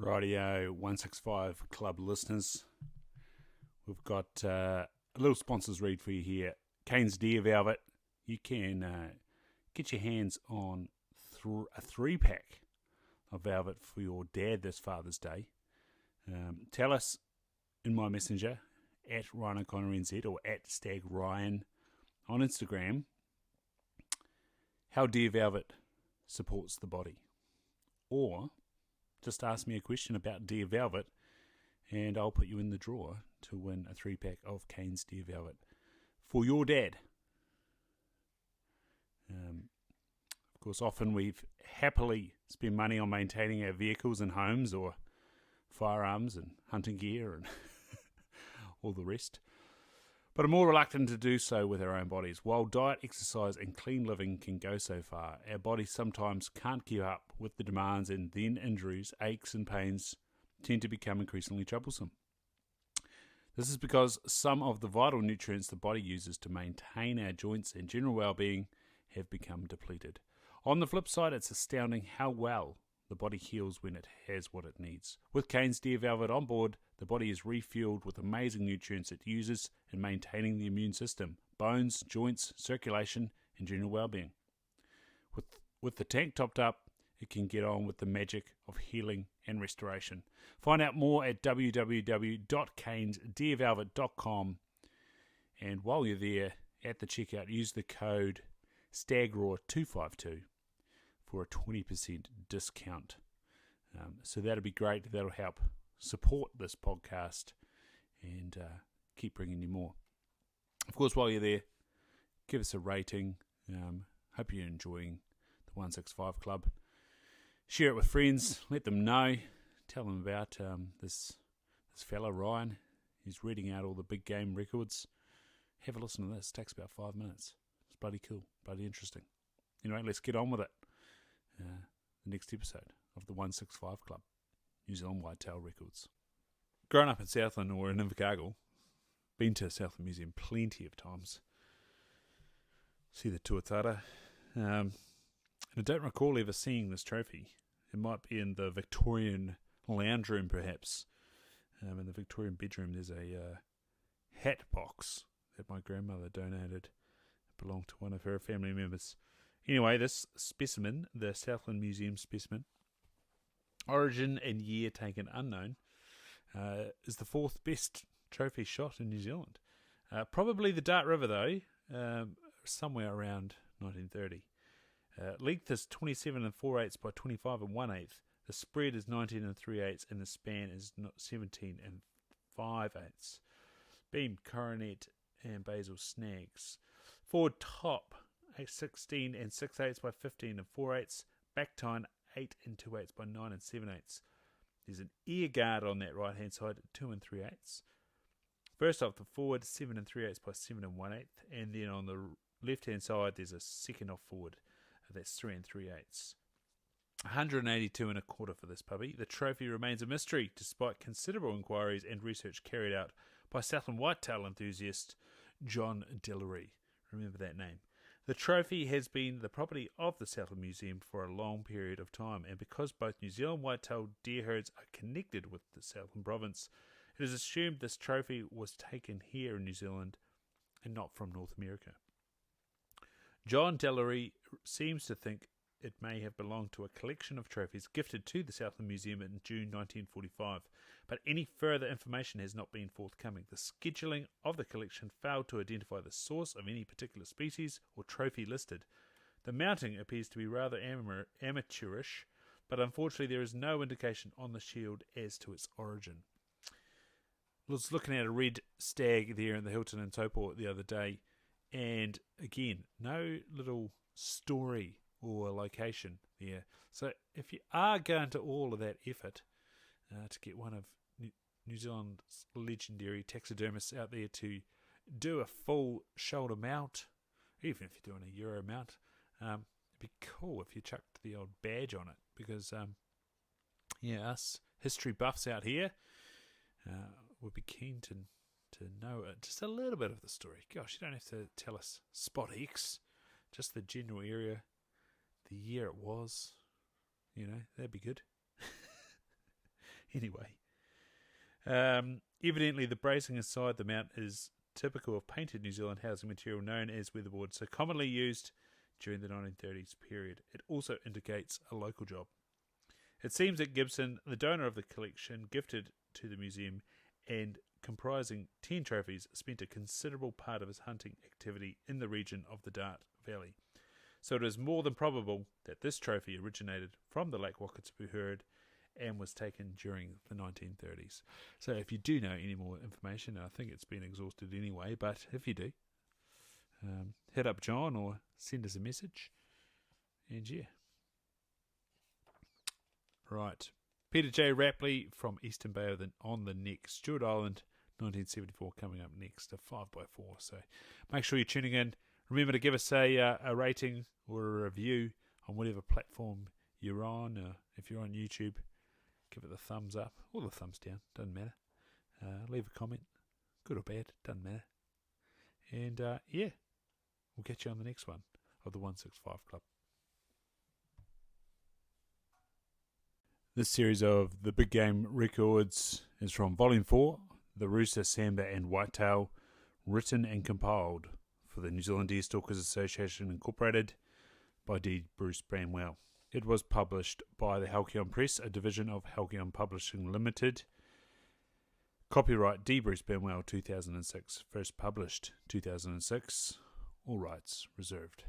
Rightio 165 Club listeners, we've got a little sponsors read for you here. Cane's Deer Velvet. You can get your hands on a 3-pack of Velvet for your dad this Father's Day. Tell us in my messenger at Ryan O'Connor NZ or at Stag Ryan on Instagram how Deer Velvet supports the body. Or just ask me a question about Deer Velvet and I'll put you in the draw to win a 3-pack of Cane's Deer Velvet for your dad. Of course, often we've happily spent money on maintaining our vehicles and homes or firearms and hunting gear and all the rest. But are more reluctant to do so with our own bodies. While diet, exercise and clean living can go so far, our bodies sometimes can't keep up with the demands, and then injuries, aches and pains tend to become increasingly troublesome. This is because some of the vital nutrients the body uses to maintain our joints and general well-being have become depleted. On the flip side, it's astounding how well the body heals when it has what it needs. With Cane's Deer Velvet on board, the body is refueled with amazing nutrients it uses in maintaining the immune system, bones, joints, circulation, and general well-being. With the tank topped up, it can get on with the magic of healing and restoration. Find out more at www.canesdeervelvet.com, and while you're there at the checkout, use the code STAGRAW252 for a 20% discount. So that'll be great. That'll help support this podcast and keep bringing you more. Of course, while you're there, give us a rating. Hope you're enjoying the 165 Club. Share it with friends. Let them know. Tell them about this fella, Ryan. He's reading out all the big game records. Have a listen to this. It takes about 5 minutes. It's bloody cool, bloody interesting. Anyway, let's get on with it. The next episode of the 165 Club, New Zealand Whitetail Records. Grown up in Southland or in Invercargill, been to Southland Museum plenty of times. See the tuatara. And I don't recall ever seeing this trophy. It might be in the Victorian lounge room, perhaps. In the Victorian bedroom, there's a hat box that my grandmother donated. It belonged to one of her family members. Anyway, this specimen, the Southland Museum specimen, origin and year taken unknown, is the 4th best trophy shot in New Zealand. Probably the Dart River, though, somewhere around 1930. Length is 27 4/8 by 25 1/8. The spread is 19 3/8, and the span is 17 5/8. Beam, coronet, and basal snags. Forward top, 16 6/8 by 15 4/8. Back tine, 8 2/8 by 9 7/8. There's an ear guard on that right hand side, 2 3/8. First off the forward, 7 3/8 by 7 1/8, and then on the left hand side there's a second off forward, that's 3 3/8. 182 1/4 for this puppy. The trophy remains a mystery despite considerable inquiries and research carried out by Southland whitetail enthusiast John Dillery. Remember that name. The trophy has been the property of the Southland Museum for a long period of time, and because both New Zealand whitetail deer herds are connected with the Southland province, it is assumed this trophy was taken here in New Zealand and not from North America. John Dillery seems to think it may have belonged to a collection of trophies gifted to the Southland Museum in June 1945, but any further information has not been forthcoming. The scheduling of the collection failed to identify the source of any particular species or trophy listed. The mounting appears to be rather amateurish, but unfortunately there is no indication on the shield as to its origin. I was looking at a red stag there in the Hilton in Taupō the other day, and again, no little story or location there. So if you are going to all of that effort to get one of New Zealand's legendary taxidermists out there to do a full shoulder mount, even if you're doing a Euro mount, it'd be cool if you chucked the old badge on it, because us history buffs out here would be keen to know just a little bit of the story. Gosh, you don't have to tell us spot X, just the general area, the year it was, that'd be good. Anyway, evidently the bracing inside the mount is typical of painted New Zealand housing material known as weatherboard, so commonly used during the 1930s period. It also indicates a local job. It seems that Gibson, the donor of the collection gifted to the museum and comprising 10 trophies, spent a considerable part of his hunting activity in the region of the Dart Valley. So it is more than probable that this trophy originated from the Lake Wakatipu herd and was taken during the 1930s. So if you do know any more information, I think it's been exhausted anyway, but if you do, hit up John or send us a message. And yeah. Right. Peter J. Rapley from Eastern Bay on the Neck, Stewart Island, 1974, coming up next, a 5x4. So make sure you're tuning in. Remember to give us a rating or a review on whatever platform you're on. If you're on YouTube, give it the thumbs up or the thumbs down, doesn't matter. Leave a comment, good or bad, doesn't matter. And yeah, we'll get you on the next one of the 165 Club. This series of the Big Game Records is from Volume 4, the Rusa, Sambar and Whitetail, written and compiled for the New Zealand Deer Stalkers Association Incorporated by D.Bruce Banwell. It was published by the Halcyon Press, a division of Halcyon Publishing Limited. Copyright D.Bruce Banwell 2006, first published 2006, all rights reserved.